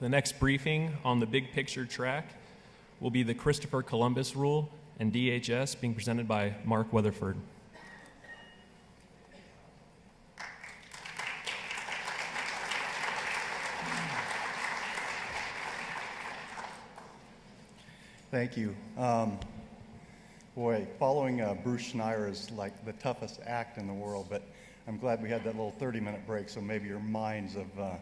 the next briefing on the big picture track will be the Christopher Columbus Rule and DHS, being presented by Mark Weatherford. Thank you. Boy, following Bruce Schneier is like the toughest act in the world, but I'm glad we had that little 30-minute break, so maybe your minds have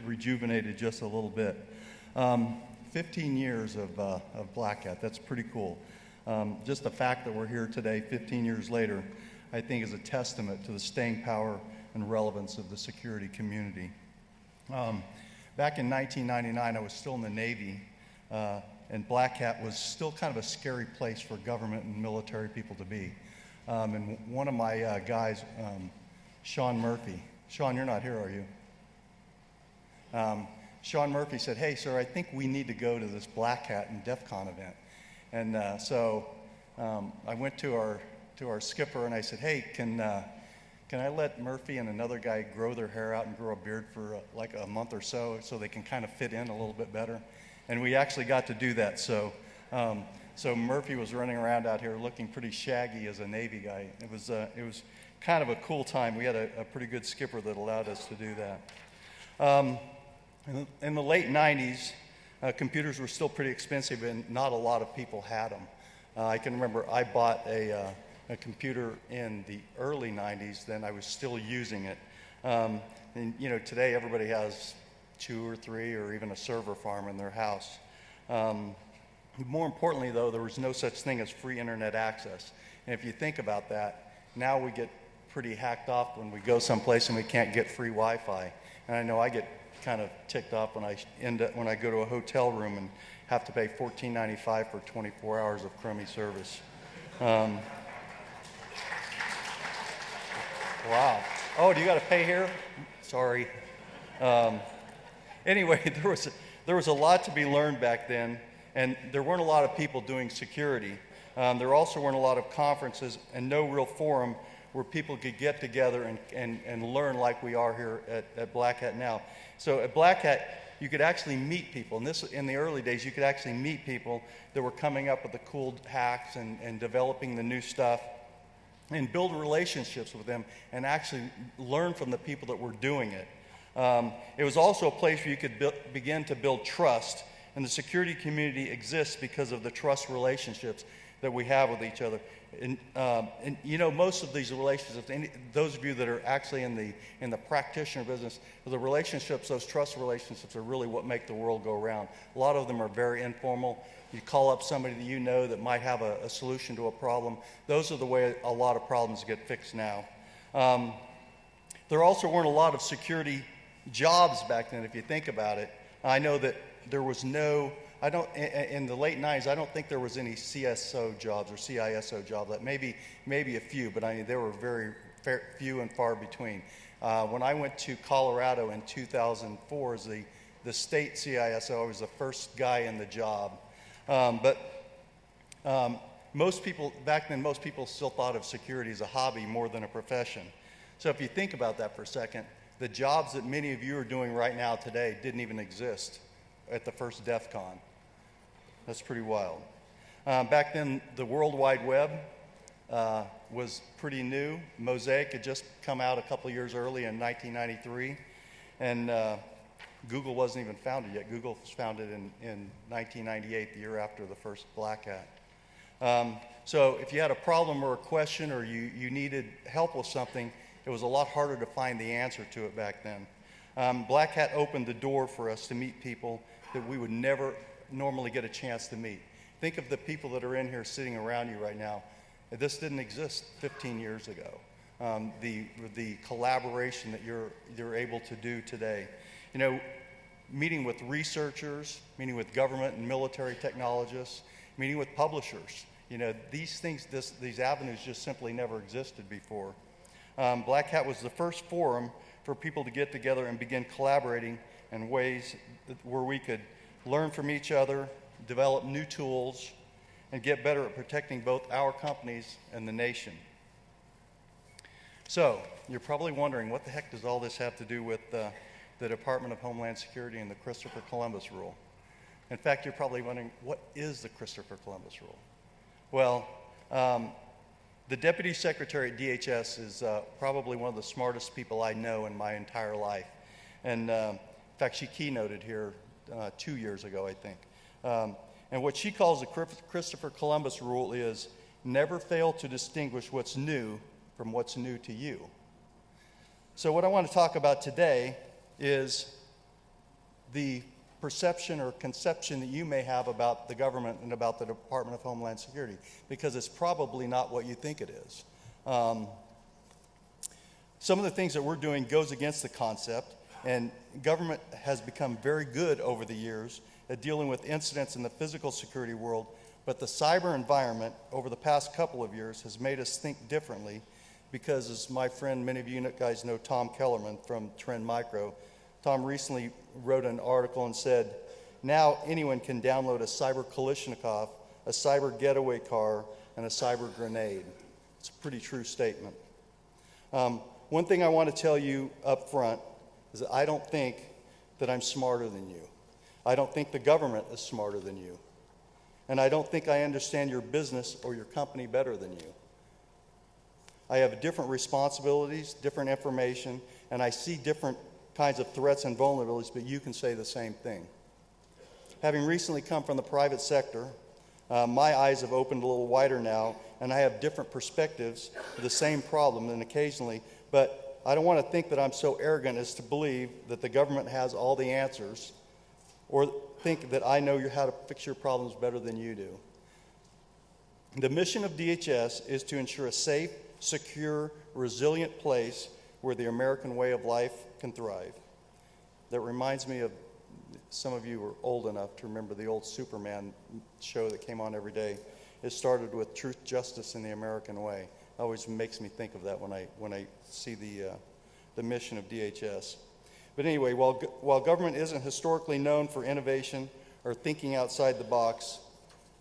rejuvenated just a little bit. 15 years of Blackhat, that's pretty cool. Just the fact that we're here today, 15 years later, I think is a testament to the staying power and relevance of the security community. Back in 1999, I was still in the Navy, and Blackhat was still kind of a scary place for government and military people to be. And one of my guys, Sean Murphy, Sean, you're not here, are you? Sean Murphy said, "Hey, sir, I think we need to go to this Blackhat and DEF CON event." And so I went to our skipper and I said, "Hey, can I let Murphy and another guy grow their hair out and grow a beard for like a month or so they can kind of fit in a little bit better?" And we actually got to do that. So Murphy was running around out here looking pretty shaggy as a Navy guy. It was kind of a cool time. We had a pretty good skipper that allowed us to do that. In the late 90s, computers were still pretty expensive and not a lot of people had them. I can remember I bought a computer in the early 90s, then I was still using it. And you know, today everybody has 2 or 3 or even a server farm in their house. More importantly though, there was no such thing as free internet access. And if you think about that, now we get pretty hacked off when we go someplace and we can't get free Wi-Fi. And I know I get kind of ticked off when I go to a hotel room and have to pay $14.95 for 24 hours of crummy service. Wow. Oh, do you got to pay here? Sorry. Anyway, there was a lot to be learned back then, and there weren't a lot of people doing security. There also weren't a lot of conferences and no real forum where people could get together and learn like we are here at Blackhat now. So at Blackhat, you could actually meet people. And in the early days, you could actually meet people that were coming up with the cool hacks and developing the new stuff and build relationships with them and actually learn from the people that were doing it. It was also a place where you could begin to build trust, and the security community exists because of the trust relationships that we have with each other. And you know, most of these relationships, those of you that are actually in the practitioner business, the relationships, those trust relationships are really what make the world go around. A lot of them are very informal. You call up somebody that you know that might have a solution to a problem. Those are the way a lot of problems get fixed now. There also weren't a lot of security jobs back then, if you think about it. I know that there was no, in the late 90s, I don't think there was any CSO jobs or CISO jobs. Like maybe a few, but I mean, they were very few and far between. When I went to Colorado in 2004 as the state CISO, I was the first guy in the job. But most people, back then, most people still thought of security as a hobby more than a profession. So if you think about that for a second, the jobs that many of you are doing right now today didn't even exist at the first DEF CON. That's pretty wild. Back then, the World Wide Web was pretty new. Mosaic had just come out a couple years early in 1993, and Google wasn't even founded yet. Google was founded in 1998, the year after the first Blackhat. So if you had a problem or a question or you needed help with something, it was a lot harder to find the answer to it back then. Blackhat opened the door for us to meet people that we would never normally get a chance to meet. Think of the people that are in here sitting around you right now. This didn't exist 15 years ago. The collaboration that you're able to do today. You know, meeting with researchers, meeting with government and military technologists, meeting with publishers. You know, these things, these avenues just simply never existed before. Blackhat was the first forum for people to get together and begin collaborating in ways where we could learn from each other, develop new tools, and get better at protecting both our companies and the nation. So, you're probably wondering, what the heck does all this have to do with the Department of Homeland Security and the Christopher Columbus rule. In fact, you're probably wondering, what is the Christopher Columbus rule? Well, the Deputy Secretary at DHS is probably one of the smartest people I know in my entire life. And in fact, she keynoted here 2 years ago, I think. And what she calls the Christopher Columbus rule is never fail to distinguish what's new from what's new to you. So what I want to talk about today is the perception or conception that you may have about the government and about the Department of Homeland Security, because it's probably not what you think it is. Some of the things that we're doing goes against the concept, and government has become very good over the years at dealing with incidents in the physical security world, but the cyber environment over the past couple of years has made us think differently, because as my friend, many of you guys know Tom Kellerman from Trend Micro, Tom recently wrote an article and said, now anyone can download a cyber Kalashnikov, a cyber getaway car, and a cyber grenade. It's a pretty true statement. One thing I want to tell you up front is that I don't think that I'm smarter than you. I don't think the government is smarter than you. And I don't think I understand your business or your company better than you. I have different responsibilities, different information, and I see different kinds of threats and vulnerabilities, but you can say the same thing. Having recently come from the private sector, my eyes have opened a little wider now, and I have different perspectives of the same problem, and occasionally, but I don't want to think that I'm so arrogant as to believe that the government has all the answers, or think that I know how to fix your problems better than you do. The mission of DHS is to ensure a safe, secure, resilient place where the American way of life can thrive. That reminds me of, some of you are old enough to remember the old Superman show that came on every day. It started with truth, justice, and the American way. It always makes me think of that when I see the mission of DHS. But anyway, while government isn't historically known for innovation or thinking outside the box,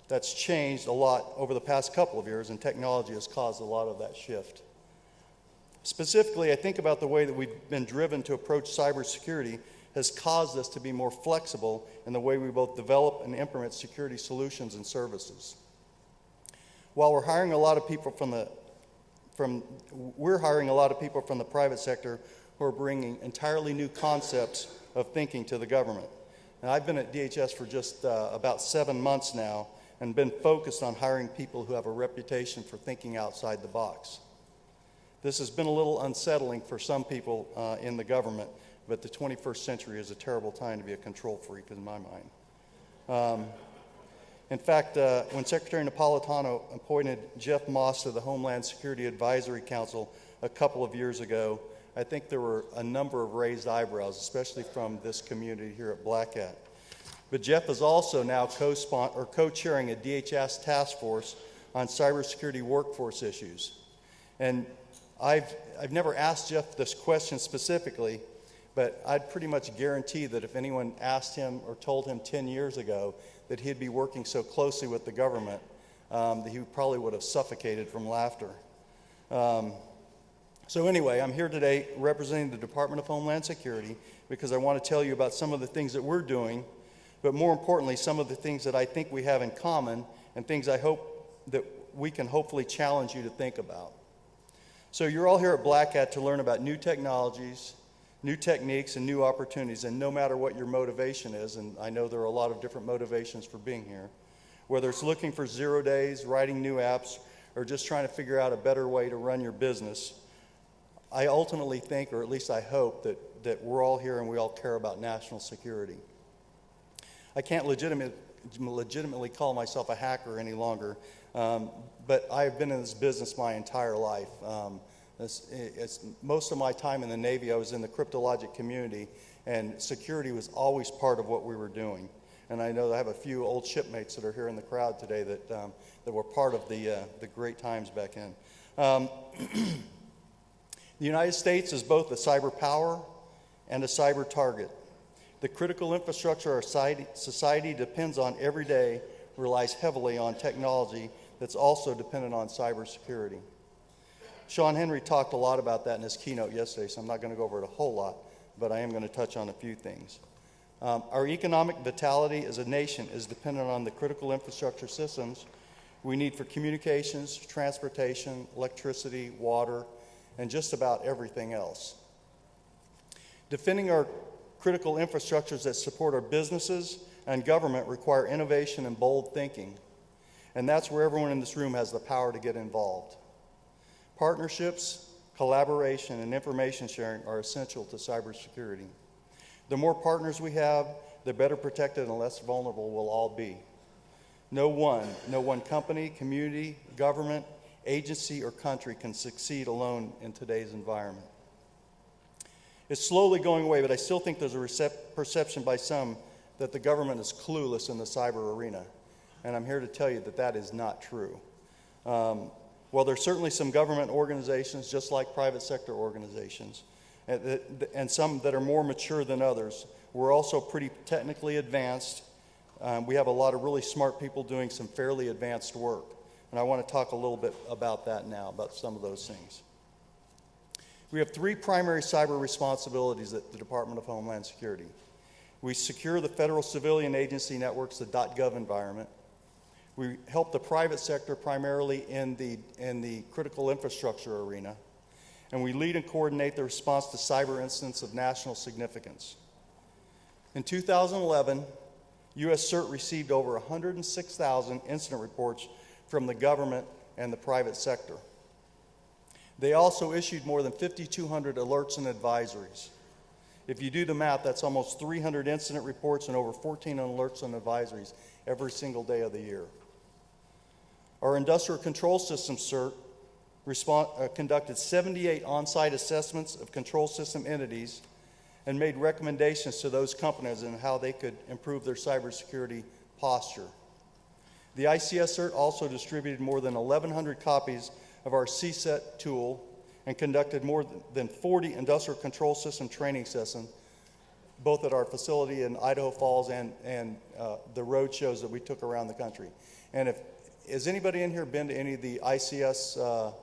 that's changed a lot over the past couple of years, and technology has caused a lot of that shift. Specifically, I think about the way that we've been driven to approach cybersecurity has caused us to be more flexible in the way we both develop and implement security solutions and services. While we're hiring a lot of people from the private sector who are bringing entirely new concepts of thinking to the government. And I've been at DHS for just about 7 months now and been focused on hiring people who have a reputation for thinking outside the box. This has been a little unsettling for some people in the government, but the 21st century is a terrible time to be a control freak in my mind. In fact, when Secretary Napolitano appointed Jeff Moss to the Homeland Security Advisory Council a couple of years ago, I think there were a number of raised eyebrows, especially from this community here at Blackhat. But Jeff is also now co-chairing a DHS task force on cybersecurity workforce issues. And I've never asked Jeff this question specifically, but I'd pretty much guarantee that if anyone asked him or told him 10 years ago that he'd be working so closely with the government, that he probably would have suffocated from laughter. So anyway, I'm here today representing the Department of Homeland Security because I want to tell you about some of the things that we're doing, but more importantly, some of the things that I think we have in common and things I hope that we can hopefully challenge you to think about. So you're all here at Blackhat to learn about new technologies, new techniques, and new opportunities, and no matter what your motivation is, and I know there are a lot of different motivations for being here, whether it's looking for 0 days, writing new apps, or just trying to figure out a better way to run your business, I ultimately think, or at least I hope, that we're all here and we all care about national security. I can't legitimately call myself a hacker any longer, but I've been in this business my entire life. Most of my time in the Navy, I was in the cryptologic community, and security was always part of what we were doing. And I know I have a few old shipmates that are here in the crowd today that were part of the great times back in. The United States is both a cyber power and a cyber target. The critical infrastructure our society depends on every day relies heavily on technology that's also dependent on cybersecurity. Sean Henry talked a lot about that in his keynote yesterday, so I'm not going to go over it a whole lot. but I am going to touch on a few things. Our economic vitality as a nation is dependent on the critical infrastructure systems we need for communications, transportation, electricity, water, and just about everything else. Defending our critical infrastructures that support our businesses and government require innovation and bold thinking, and that's where everyone in this room has the power to get involved. Partnerships, collaboration, and information sharing are essential to cybersecurity. The more partners we have, the better protected and less vulnerable we'll all be. No one company, community, government, agency, or country can succeed alone in today's environment. It's slowly going away, but I still think there's a perception by some that the government is clueless in the cyber arena. And I'm here to tell you that that is not true. Well, there's certainly some government organizations, just like private sector organizations, and some that are more mature than others. We're also pretty technically advanced. We have a lot of really smart people doing some fairly advanced work. And I want to talk a little bit about that now, about some of those things. We have three primary cyber responsibilities at the Department of Homeland Security. We secure the federal civilian agency networks, the .gov environment. We help the private sector primarily in the critical infrastructure arena. And we lead and coordinate the response to cyber incidents of national significance. In 2011, U.S. CERT received over 106,000 incident reports from the government and the private sector. They also issued more than 5,200 alerts and advisories. If you do the math, that's almost 300 incident reports and over 14 alerts and advisories every single day of the year. Our Industrial Control System CERT conducted 78 on-site assessments of control system entities and made recommendations to those companies on how they could improve their cybersecurity posture. The ICS CERT also distributed more than 1,100 copies of our CSET tool and conducted more than 40 industrial control system training sessions, both at our facility in Idaho Falls and the road shows that we took around the country. And has anybody in here been to any of the ICS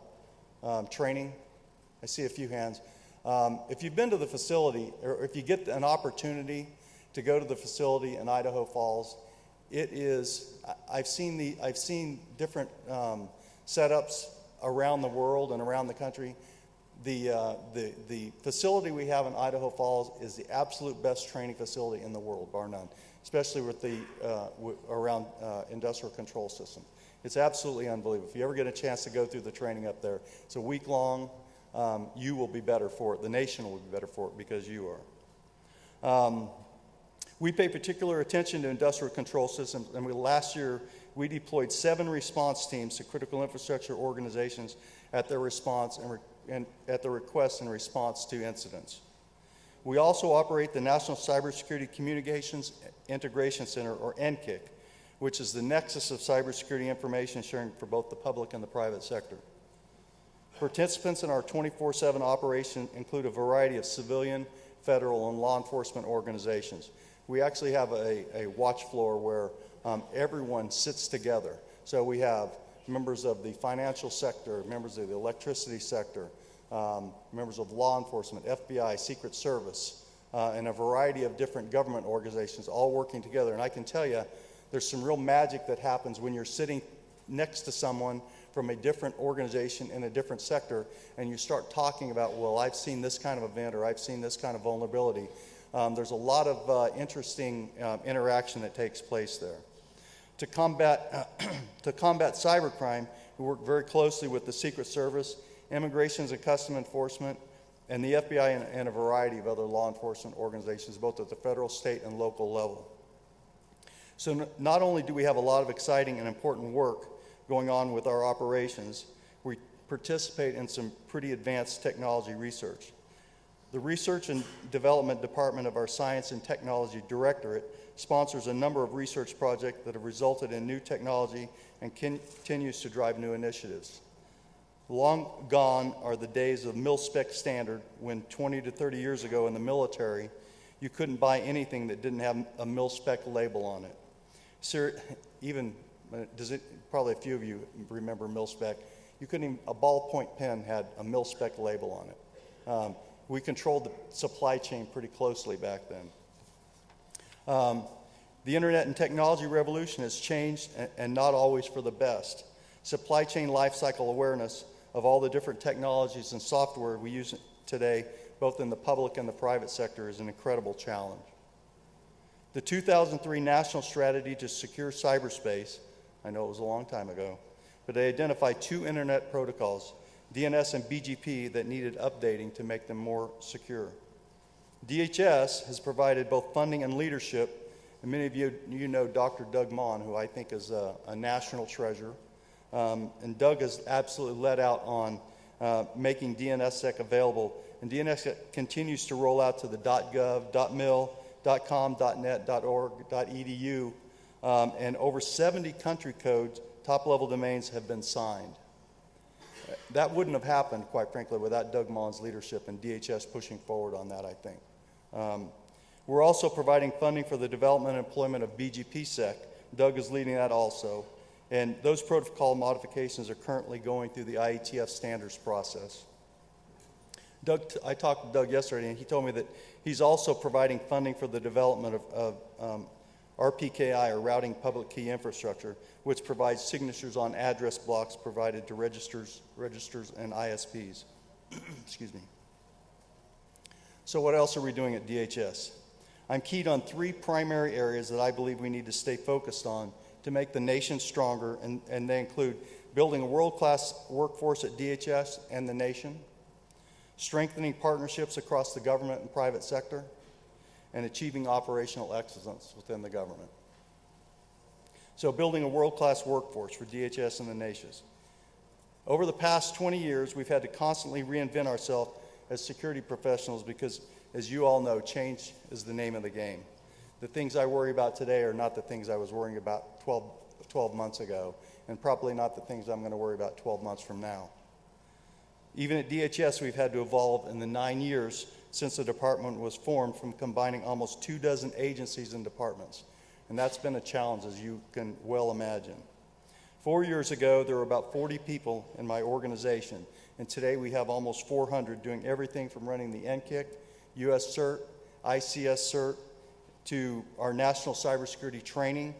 training? I see a few hands. If you've been to the facility, or if you get an opportunity to go to the facility in Idaho Falls, it is, I've seen different setups around the world and around the country. The facility we have in Idaho Falls is the absolute best training facility in the world, bar none, especially with the around industrial control system. It's absolutely unbelievable. If you ever get a chance to go through the training up there, it's a week long. You will be better for it. The nation will be better for it because you are. We pay particular attention to industrial control systems, and last year we deployed 7 response teams to critical infrastructure organizations at their response and at the request and response to incidents. We also operate the National Cybersecurity Communications Integration Center, or NCIC, which is the nexus of cybersecurity information sharing for both the public and the private sector. Participants in our 24/7 operation include a variety of civilian, federal, and law enforcement organizations. We actually have a watch floor where everyone sits together. So we have members of the financial sector, members of the electricity sector, members of law enforcement, FBI, Secret Service, and a variety of different government organizations all working together. And I can tell you, there's some real magic that happens when you're sitting next to someone from a different organization in a different sector, and you start talking about, well, I've seen this kind of event, or I've seen this kind of vulnerability. There's a lot of interesting interaction that takes place there. To combat cybercrime, we work very closely with the Secret Service, Immigrations and Customs Enforcement, and the FBI and a variety of other law enforcement organizations, both at the federal, state, and local level. So not only do we have a lot of exciting and important work going on with our operations, we participate in some pretty advanced technology research. The Research and Development Department of our Science and Technology Directorate sponsors a number of research projects that have resulted in new technology and continues to drive new initiatives. Long gone are the days of mil-spec standard when 20 to 30 years ago in the military, you couldn't buy anything that didn't have a mil-spec label on it. Probably a few of you remember mil-spec. You couldn't even, a ballpoint pen had a mil-spec label on it. We controlled the supply chain pretty closely back then. The internet and technology revolution has changed, and not always for the best. Supply chain lifecycle awareness of all the different technologies and software we use today, both in the public and the private sector, is an incredible challenge. The 2003 National Strategy to Secure Cyberspace, I know it was a long time ago, but they identified 2 internet protocols, DNS and BGP, that needed updating to make them more secure. DHS has provided both funding and leadership, and many of you know Dr. Doug Mon, who I think is a national treasure. And Doug has absolutely led out on making DNSSEC available. And DNSSEC continues to roll out to the .gov, .mil, .com, .net, .org, .edu, and over 70 country codes, top-level domains have been signed. That wouldn't have happened, quite frankly, without Doug Mon's leadership and DHS pushing forward on that, I think. We're also providing funding for the development and employment of BGPSec. Doug is leading that also. And those protocol modifications are currently going through the IETF standards process. I talked to Doug yesterday, and he told me that he's also providing funding for the development of RPKI, or Routing Public Key Infrastructure, which provides signatures on address blocks provided to registers and ISPs. Excuse me. So what else are we doing at DHS? I'm keyed on 3 primary areas that I believe we need to stay focused on to make the nation stronger, and they include building a world-class workforce at DHS and the nation, strengthening partnerships across the government and private sector, and achieving operational excellence within the government. So building a world-class workforce for DHS and the nation. Over the past 20 years, we've had to constantly reinvent ourselves as security professionals because, as you all know, change is the name of the game. The things I worry about today are not the things I was worrying about 12 months ago, and probably not the things I'm going to worry about 12 months from now. Even at DHS, we've had to evolve in the 9 years since the department was formed, from combining almost 24 agencies and departments. And that's been a challenge, as you can well imagine. 4 years ago, there were about 40 people in my organization, and today we have almost 400 doing everything from running the NCIC, US CERT, ICS CERT, to our national cybersecurity training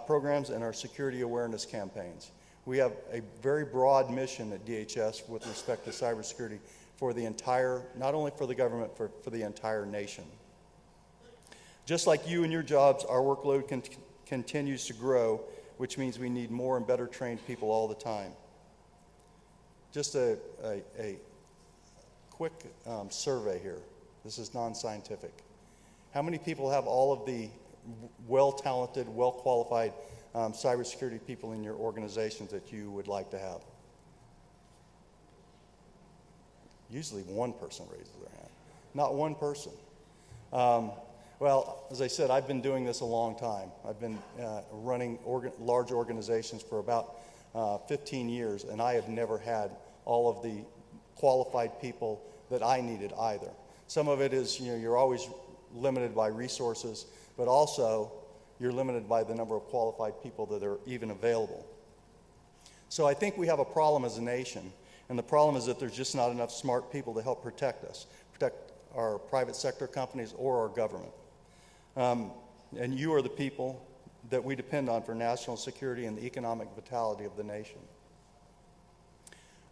programs and our security awareness campaigns. We have a very broad mission at DHS with respect to cybersecurity for the entire, not only for the government, for the entire nation. Just like you and your jobs, our workload continues to grow, which means we need more and better trained people all the time. Just a quick survey here. This is non-scientific. How many people have all of the well-talented, well-qualified cybersecurity people in your organizations that you would like to have? Usually one person raises their hand. Not one person. Well, as I said, I've been doing this a long time. I've been running large organizations for about 15 years, and I have never had all of the qualified people that I needed either. Some of it is, you're always limited by resources, but also you're limited by the number of qualified people that are even available. So I think we have a problem as a nation, and the problem is that there's just not enough smart people to help protect us, protect our private sector companies or our government. And you are the people that we depend on for national security and the economic vitality of the nation.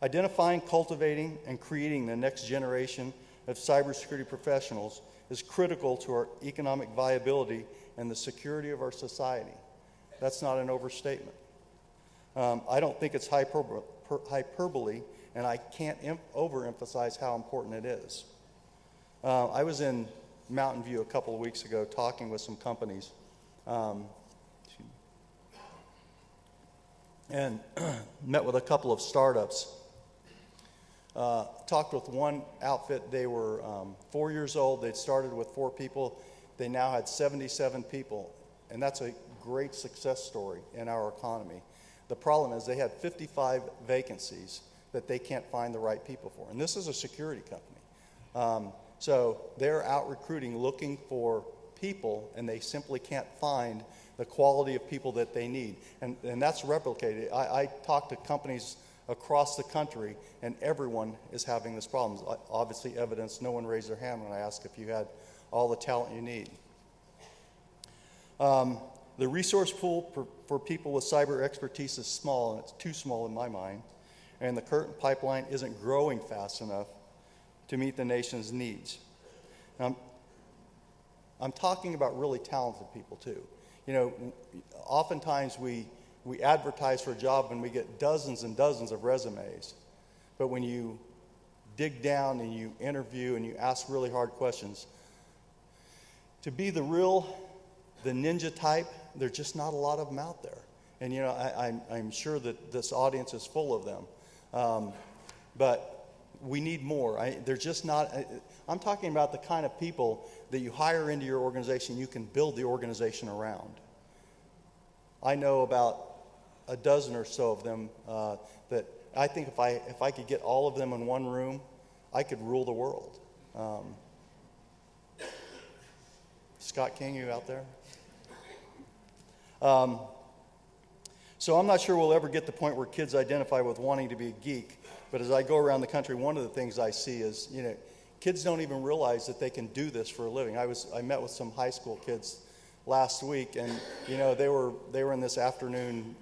Identifying, cultivating, and creating the next generation of cybersecurity professionals is critical to our economic viability and the security of our society. That's not an overstatement. I don't think it's hyperbole, and I can't overemphasize how important it is. I was in Mountain View a couple of weeks ago talking with some companies, and met with a couple of startups. Talked with one outfit. They were 4 years old. They'd started with 4 people. They now had 77 people, and that's a great success story in our economy. The problem is they had 55 vacancies that they can't find the right people for, and this is a security company. So they're out recruiting, looking for people, and they simply can't find the quality of people that they need, and that's replicated. I talked to companies across the country, and everyone is having this problem. Obviously evidence, no one raised their hand when I asked if you had all the talent you need. The resource pool for people with cyber expertise is small, and it's too small in my mind, and the current pipeline isn't growing fast enough to meet the nation's needs. Now, I'm talking about really talented people too. You know, oftentimes we advertise for a job and we get dozens and dozens of resumes, but when you dig down and you interview and you ask really hard questions, to be the ninja type, there's just not a lot of them out there. And you know, I'm sure that this audience is full of them, but we need more. They're just not. I'm talking about the kind of people that you hire into your organization, you can build the organization around. I know about a dozen or so of them that I think if I could get all of them in one room, I could rule the world. Scott King, you out there? So I'm not sure we'll ever get to the point where kids identify with wanting to be a geek, but as I go around the country, one of the things I see is, you know, kids don't even realize that they can do this for a living. I met with some high school kids last week, and you know, they were in this afternoon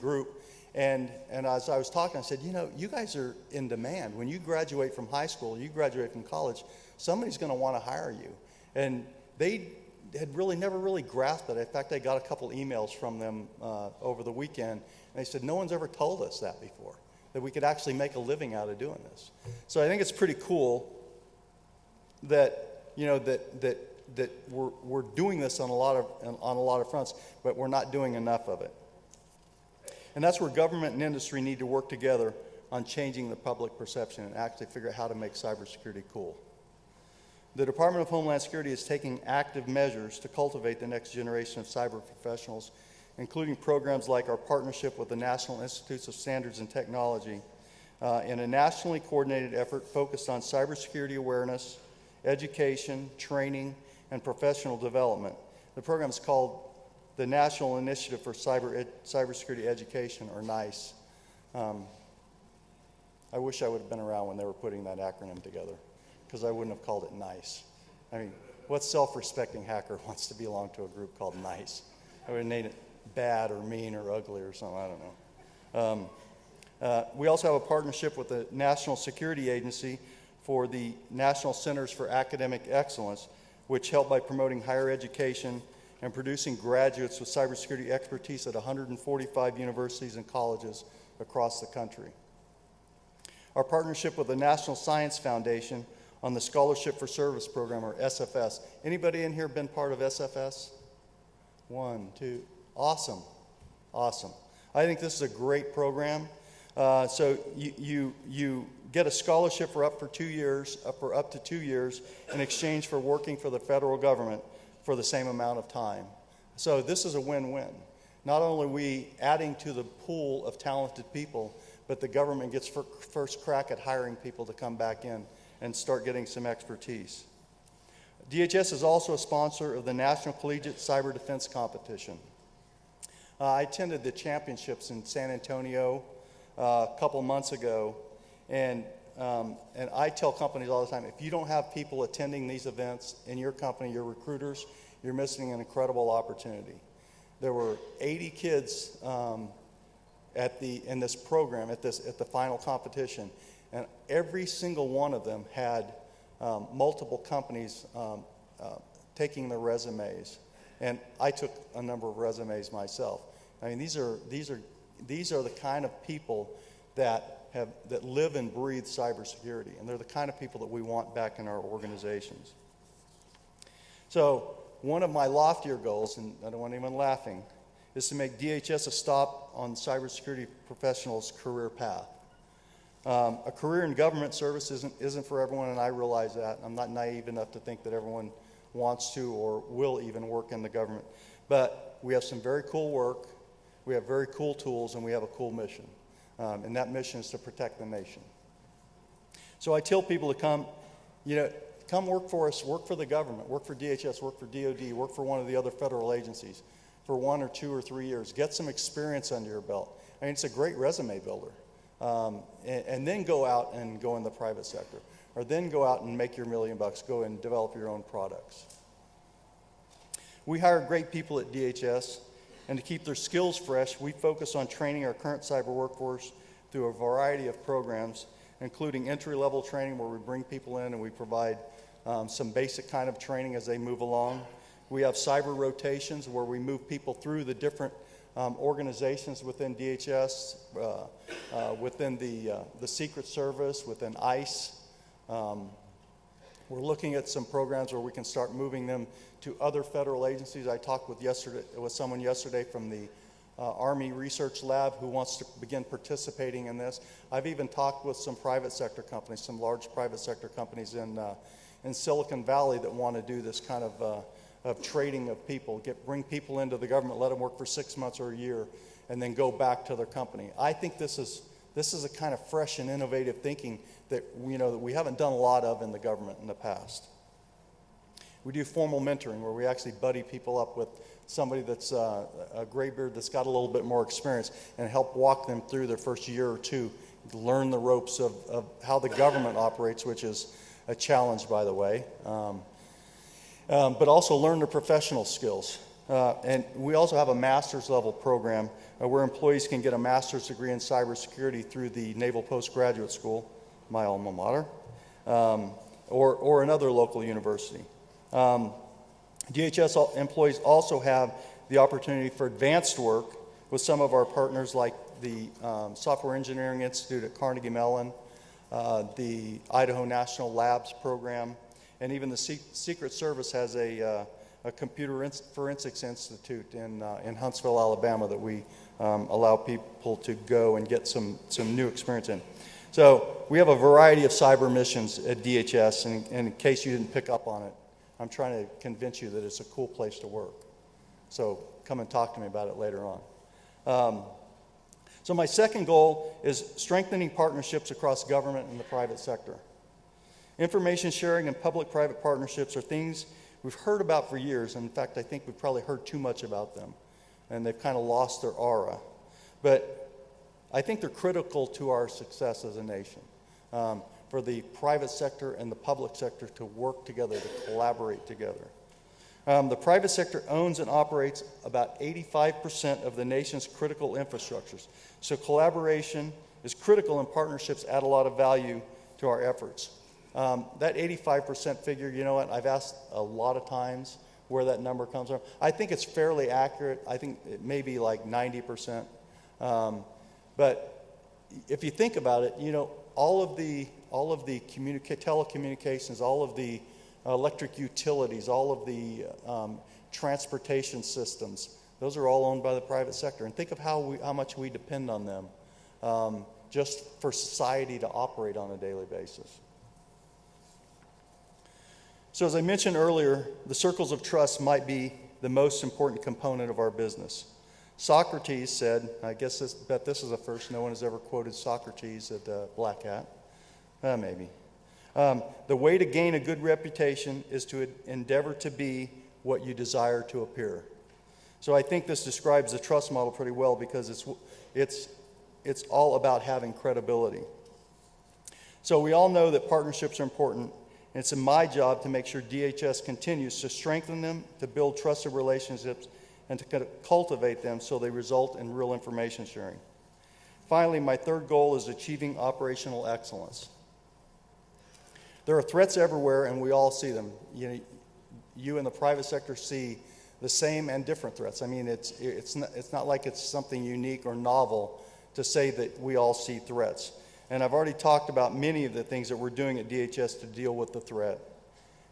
group, and as I was talking, I said, you know, you guys are in demand. When you graduate from high school, you graduate from college, somebody's going to want to hire you. And they had never really grasped it. In fact, I got a couple emails from them over the weekend, and they said, no one's ever told us that before, that we could actually make a living out of doing this. So I think it's pretty cool that, you know, that we're doing this on a lot of fronts, but we're not doing enough of it. And that's where government and industry need to work together on changing the public perception and actually figure out how to make cybersecurity cool. The Department of Homeland Security is taking active measures to cultivate the next generation of cyber professionals, including programs like our partnership with the National Institutes of Standards and Technology in a nationally coordinated effort focused on cybersecurity awareness, education, training, and professional development. The program is called the National Initiative for Cybersecurity Education, or NICE. I wish I would have been around when they were putting that acronym together, because I wouldn't have called it NICE. I mean, what self-respecting hacker wants to belong to a group called NICE? I would have named it bad or mean or ugly or something, I don't know. We also have a partnership with the National Security Agency for the National Centers for Academic Excellence, which help by promoting higher education and producing graduates with cybersecurity expertise at 145 universities and colleges across the country. Our partnership with the National Science Foundation on the Scholarship for Service program, or SFS. Anybody in here been part of SFS? 1, 2, awesome, awesome. I think this is a great program. So you get a scholarship for up to 2 years in exchange for working for the federal government for the same amount of time. So this is a win-win. Not only are we adding to the pool of talented people, but the government gets first crack at hiring people to come back in and start getting some expertise. DHS is also a sponsor of the National Collegiate Cyber Defense Competition. I attended the championships in San Antonio a couple months ago, and I tell companies all the time, if you don't have people attending these events in your company, your recruiters, you're missing an incredible opportunity. There were 80 kids in this program, at the final competition, and every single one of them had multiple companies taking their resumes, and I took a number of resumes myself. I mean, these are the kind of people that live and breathe cybersecurity, and they're the kind of people that we want back in our organizations. So one of my loftier goals, and I don't want anyone laughing, is to make DHS a stop on cybersecurity professionals' career path. A career in government service isn't for everyone, and I realize that. I'm not naive enough to think that everyone wants to or will even work in the government. But we have some very cool work, we have very cool tools, and we have a cool mission. And that mission is to protect the nation. So I tell people to come work for us, work for the government, work for DHS, work for DOD, work for one of the other federal agencies for 1 or 2 or 3 years. Get some experience under your belt. I mean, it's a great resume builder. And then go out and go in the private sector, or then go out and make your $1 million, go and develop your own products. We hire great people at DHS, and to keep their skills fresh, we focus on training our current cyber workforce through a variety of programs, including entry-level training where we bring people in and we provide some basic kind of training as they move along. We have cyber rotations where we move people through the different organizations within DHS, within the Secret Service, within ICE. We're looking at some programs where we can start moving them to other federal agencies. I talked with someone yesterday from the Army Research Lab who wants to begin participating in this. I've even talked with some private sector companies, some large private sector companies in Silicon Valley that want to do this kind of trading of people, bring people into the government, let them work for 6 months or a year, and then go back to their company. I think this is a kind of fresh and innovative thinking that we haven't done a lot of in the government in the past. We do formal mentoring where we actually buddy people up with somebody that's a graybeard that's got a little bit more experience and help walk them through their first year or two, learn the ropes of how the government operates, which is a challenge, by the way, but also learn their professional skills. And we also have a master's level program where employees can get a master's degree in cybersecurity through the Naval Postgraduate School, my alma mater, or another local university. DHS employees also have the opportunity for advanced work with some of our partners like the Software Engineering Institute at Carnegie Mellon, the Idaho National Labs program, and even the Secret Service has a Computer Forensics Institute in Huntsville, Alabama that we allow people to go and get some new experience in. So we have a variety of cyber missions at DHS, and in case you didn't pick up on it, I'm trying to convince you that it's a cool place to work. So come and talk to me about it later on. So my second goal is strengthening partnerships across government and the private sector. Information sharing and public-private partnerships are things we've heard about for years. In fact, I think we've probably heard too much about them, and they've kind of lost their aura. But I think they're critical to our success as a nation. For the private sector and the public sector to work together, to collaborate together. The private sector owns and operates about 85% of the nation's critical infrastructures. So collaboration is critical, and partnerships add a lot of value to our efforts. That 85% figure, you know what, I've asked a lot of times where that number comes from. I think it's fairly accurate. I think it may be like 90%. But if you think about it, all of the telecommunications, all of the electric utilities, all of the transportation systems, those are all owned by the private sector. And think of how much we depend on them just for society to operate on a daily basis. So as I mentioned earlier, the circles of trust might be the most important component of our business. Socrates said, I bet this is a first, no one has ever quoted Socrates at Blackhat. Maybe. The way to gain a good reputation is to endeavor to be what you desire to appear. So I think this describes the trust model pretty well because it's all about having credibility. So we all know that partnerships are important, and it's my job to make sure DHS continues to strengthen them, to build trusted relationships, and to cultivate them so they result in real information sharing. Finally, my third goal is achieving operational excellence. There are threats everywhere, and we all see them. You in the private sector see the same and different threats. I mean, it's not like it's something unique or novel to say that we all see threats. And I've already talked about many of the things that we're doing at DHS to deal with the threat.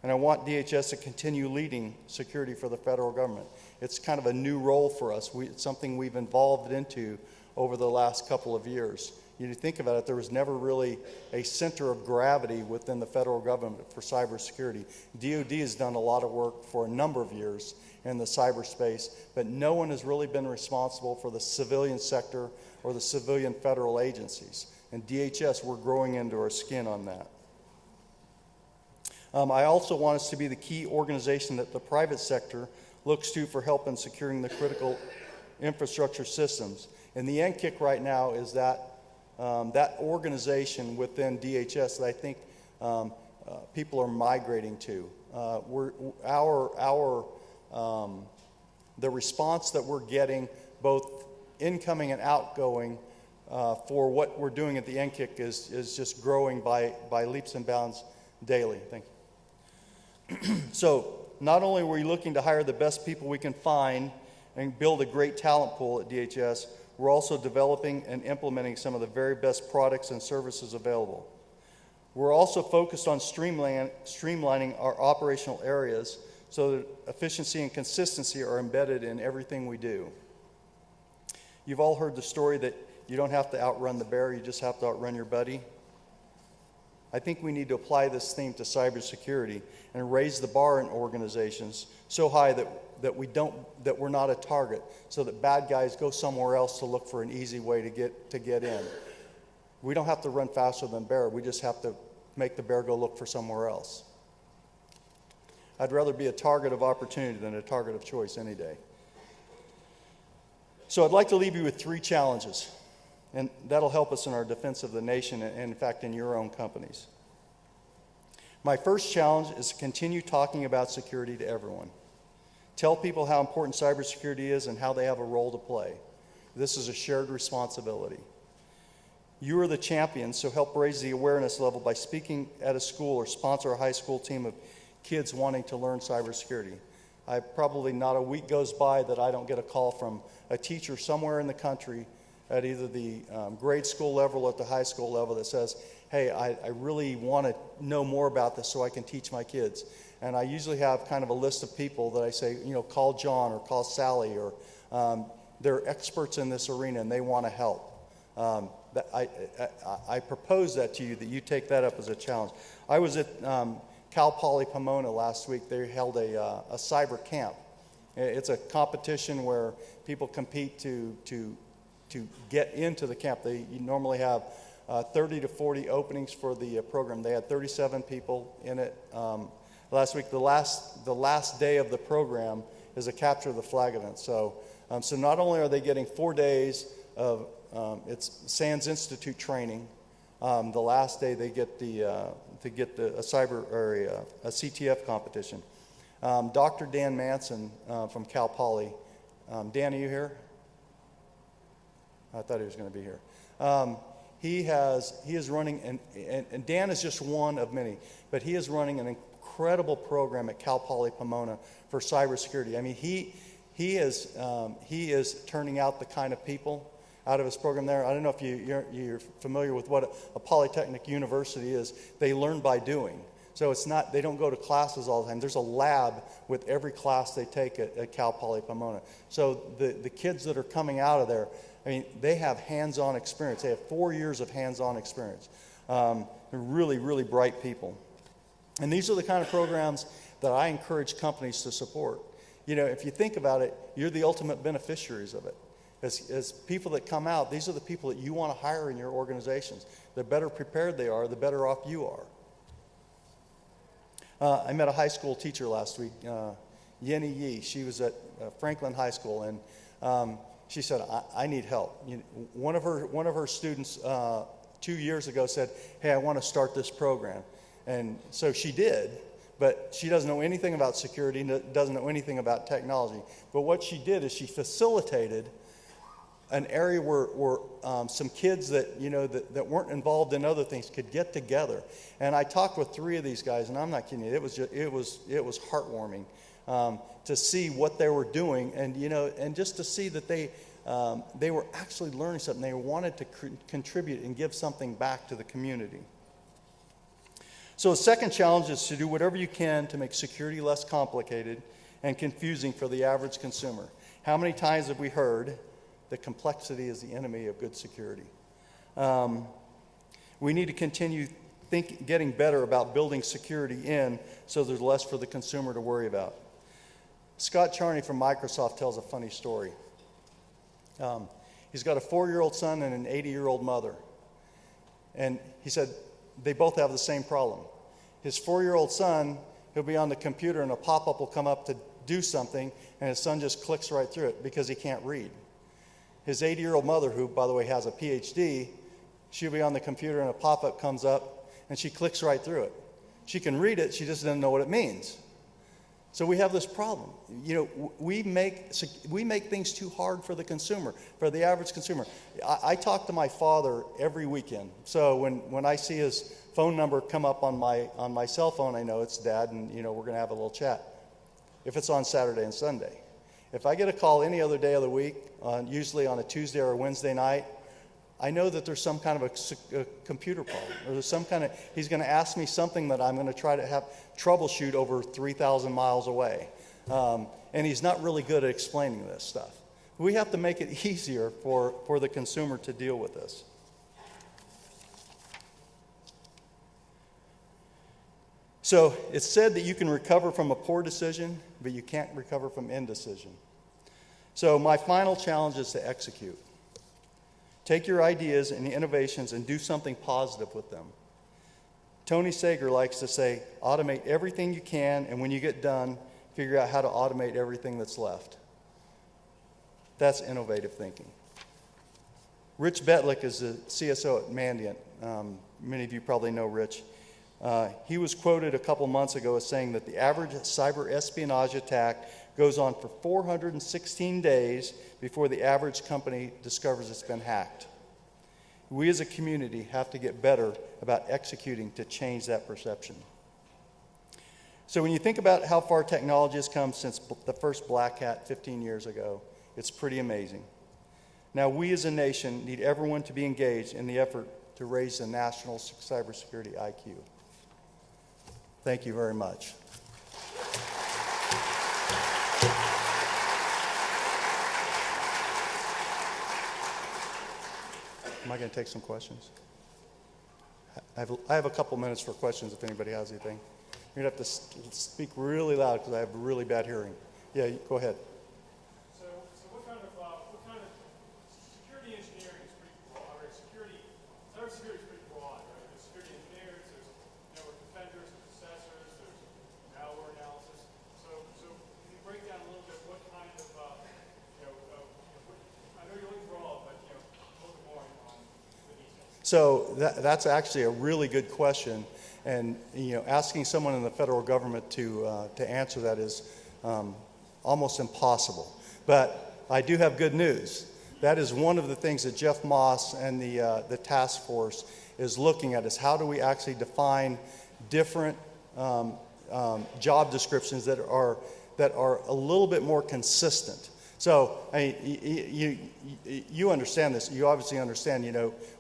And I want DHS to continue leading security for the federal government. It's kind of a new role for us. It's something we've evolved into over the last couple of years. You think about it, there was never really a center of gravity within the federal government for cybersecurity. DoD has done a lot of work for a number of years in the cyberspace, but no one has really been responsible for the civilian sector or the civilian federal agencies. And DHS, we're growing into our skin on that. I also want us to be the key organization that the private sector looks to for help in securing the critical infrastructure systems. And the end kick right now is that that organization within DHS that I think people are migrating to. The response that we're getting, both incoming and outgoing, for what we're doing at the end kick is just growing by leaps and bounds daily. Thank you. So not only are we looking to hire the best people we can find and build a great talent pool at DHS, we're also developing and implementing some of the very best products and services available. We're also focused on streamlining our operational areas so that efficiency and consistency are embedded in everything we do. You've all heard the story that you don't have to outrun the bear, you just have to outrun your buddy. I think we need to apply this theme to cybersecurity and raise the bar in organizations so high that we're not a target, so that bad guys go somewhere else to look for an easy way to get in. We don't have to run faster than bear, we just have to make the bear go look for somewhere else. I'd rather be a target of opportunity than a target of choice any day. So I'd like to leave you with 3 challenges, and that'll help us in our defense of the nation and in fact in your own companies. My first challenge is to continue talking about security to everyone. Tell people how important cybersecurity is and how they have a role to play. This is a shared responsibility. You are the champions, so help raise the awareness level by speaking at a school or sponsor a high school team of kids wanting to learn cybersecurity. Probably not a week goes by that I don't get a call from a teacher somewhere in the country at either the grade school level or at the high school level that says, hey, I really want to know more about this so I can teach my kids. And I usually have kind of a list of people that I say, call John or call Sally, or they're experts in this arena and they want to help. I propose that to you, that you take that up as a challenge. I was at Cal Poly Pomona last week. They held a cyber camp. It's a competition where people compete to get into the camp. You normally have 30 to 40 openings for the program. They had 37 people in it. Last week, the last day of the program is a capture the flag event. So not only are they getting 4 days of it's SANS Institute training, the last day they get a cyber or a CTF competition. Dr. Dan Manson from Cal Poly. Dan, are you here? I thought he was going to be here. He is running, and Dan is just one of many, but he is running an incredible program at Cal Poly Pomona for cybersecurity. I mean, he is turning out the kind of people out of his program there. I don't know if you're familiar with what a polytechnic university is. They learn by doing. So it's not, they don't go to classes all the time. There's a lab with every class they take at Cal Poly Pomona. So the kids that are coming out of there, I mean, they have hands-on experience. They have 4 years of hands-on experience. They're really, really bright people. And these are the kind of programs that I encourage companies to support. If you think about it, you're the ultimate beneficiaries of it. As people that come out, these are the people that you want to hire in your organizations. The better prepared they are, the better off you are. I met a high school teacher last week, Yenny Yee. She was at Franklin High School, and she said, I need help. One of her students 2 years ago said, hey, I want to start this program. And so she did, but she doesn't know anything about security, doesn't know anything about technology. But what she did is she facilitated an area where some kids that that weren't involved in other things could get together. And I talked with 3 of these guys, and I'm not kidding you. It was heartwarming to see what they were doing, and just to see that they were actually learning something. They wanted to contribute and give something back to the community. So the second challenge is to do whatever you can to make security less complicated and confusing for the average consumer. How many times have we heard that complexity is the enemy of good security? We need to continue getting better about building security in so there's less for the consumer to worry about. Scott Charney from Microsoft tells a funny story. He's got a 4-year-old son and an 80-year-old mother. And he said they both have the same problem. His 4-year-old son, he'll be on the computer and a pop-up will come up to do something, and his son just clicks right through it because he can't read. his 80-year-old mother, who, by the way, has a PhD, she'll be on the computer and a pop-up comes up, and she clicks right through it. She can read it, she just doesn't know what it means. So we have this problem. You know, we make things too hard for the consumer, for the average consumer. I talk to my father every weekend. So when I see his phone number come up on my cell phone, I know it's Dad, and you know we're going to have a little chat. If it's on Saturday and Sunday. If I get a call any other day of the week, usually on a Tuesday or a Wednesday night, I know that there's some kind of a computer problem, or there's some kind of, he's going to ask me something that I'm going to try to have troubleshoot over 3,000 miles away. And he's not really good at explaining this stuff. We have to make it easier for the consumer to deal with this. So it's said that you can recover from a poor decision, but you can't recover from indecision. So my final challenge is to execute. Take your ideas and innovations and do something positive with them. Tony Sager likes to say, automate everything you can, and when you get done, figure out how to automate everything that's left. That's innovative thinking. Rich Betlick is the CSO at Mandiant. Many of you probably know Rich. He was quoted a couple months ago as saying that the average cyber espionage attack goes on for 416 days before the average company discovers it's been hacked. We as a community have to get better about executing to change that perception. So when you think about how far technology has come since the first Blackhat 15 years ago, it's pretty amazing. Now we as a nation need everyone to be engaged in the effort to raise the national cybersecurity IQ. Thank you very much. Am I going to take some questions? I have a couple minutes for questions if anybody has anything. You're going to have to speak really loud because I have really bad hearing. Yeah, go ahead. So what kind of security engineering is pretty broad, right? Cybersecurity is pretty broad, right? There's security engineers, there's network defenders, there's assessors, there's malware analysis. So can you break down a little bit what kind of, I know you're looking for all, but a little bit more on the details. So that's actually a really good question, and asking someone in the federal government to answer that is almost impossible. But I do have good news. That is one of the things that Jeff Moss and the task force is looking at, is how do we actually define different job descriptions that are a little bit more consistent. So you understand this. You obviously understand,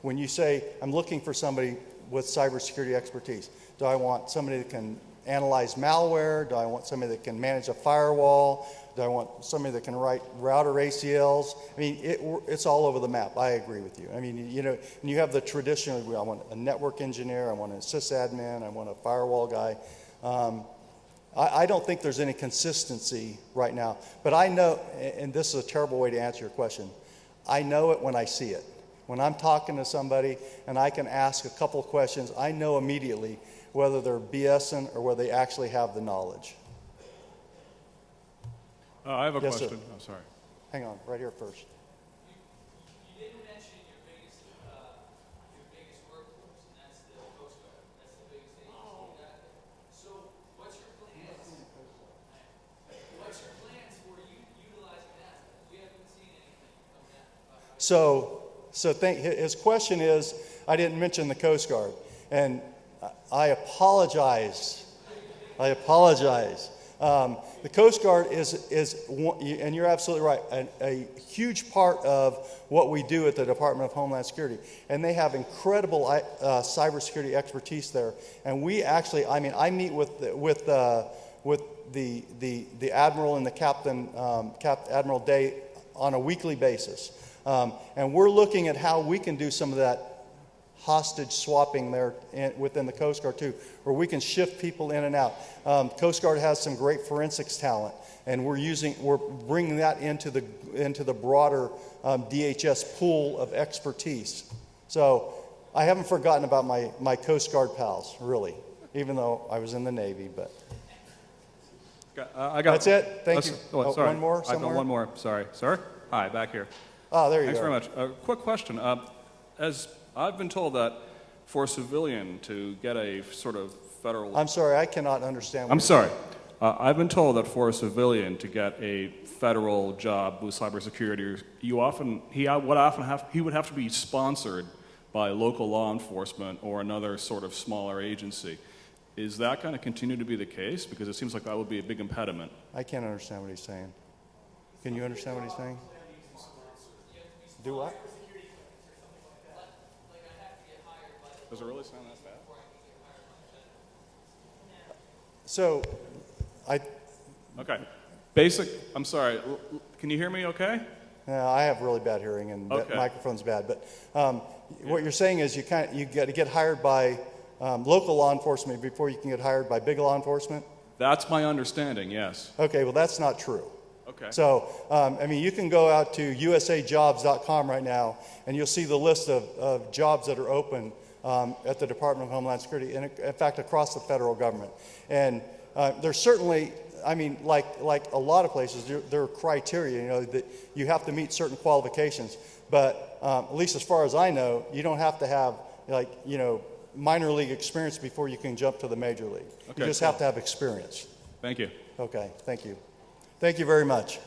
when you say, I'm looking for somebody with cybersecurity expertise, do I want somebody that can analyze malware? Do I want somebody that can manage a firewall? Do I want somebody that can write router ACLs? I mean, it's all over the map. I agree with you. I mean, and you have the traditional, I want a network engineer, I want a sysadmin, I want a firewall guy. I don't think there's any consistency right now. But I know, and this is a terrible way to answer your question, I know it when I see it. When I'm talking to somebody and I can ask a couple of questions, I know immediately whether they're BSing or whether they actually have the knowledge. I have a Yes, question. sir. I'm sorry. Hang on, right here first. You didn't mention your biggest workforce, and that's the Coast Guard. That's the biggest agency you got there. So what's your plans? What's your plans for utilizing that? We haven't seen anything come down. His question is, I didn't mention the Coast Guard, and I apologize. The Coast Guard is and you're absolutely right, a huge part of what we do at the Department of Homeland Security. And they have incredible cybersecurity expertise there. And we actually, I meet with the Admiral and the Captain, Admiral Day on a weekly basis. And we're looking at how we can do some of that hostage swapping there within the Coast Guard too, where we can shift people in and out. Coast Guard has some great forensics talent, and we're bringing that into the broader DHS pool of expertise. So I haven't forgotten about my Coast Guard pals, really, even though I was in the Navy. But I got, that's it. Thank you. Sorry. One more. I got one more. Sorry, sir. Hi, back here. Ah, there you Thanks go. very much. A quick question. As I've been told that for a civilian to get a sort of federal... I'm sorry, I cannot understand what I'm you're sorry. saying. I've been told that for a civilian to get a federal job with cybersecurity, he would have to be sponsored by local law enforcement or another sort of smaller agency. Is that going to continue to be the case? Because it seems like that would be a big impediment. I can't understand what he's saying. Can you understand what he's saying? Do what? Does it really sound that bad? So, Okay. I'm sorry. Can you hear me okay? I have really bad hearing, and Okay. the microphone's bad. But what you're saying is you got to get hired by local law enforcement before you can get hired by big law enforcement? That's my understanding, yes. Okay, well, that's not true. Okay. So, I mean, you can go out to usajobs.com right now, and you'll see the list of jobs that are open at the Department of Homeland Security, and in fact, across the federal government. And there's certainly, I mean, like a lot of places, there are criteria, you know, that you have to meet certain qualifications. But at least as far as I know, you don't have to have, like, you know, minor league experience before you can jump to the major league. Okay, You just have to have experience. Thank you. Okay, thank you. Thank you very much.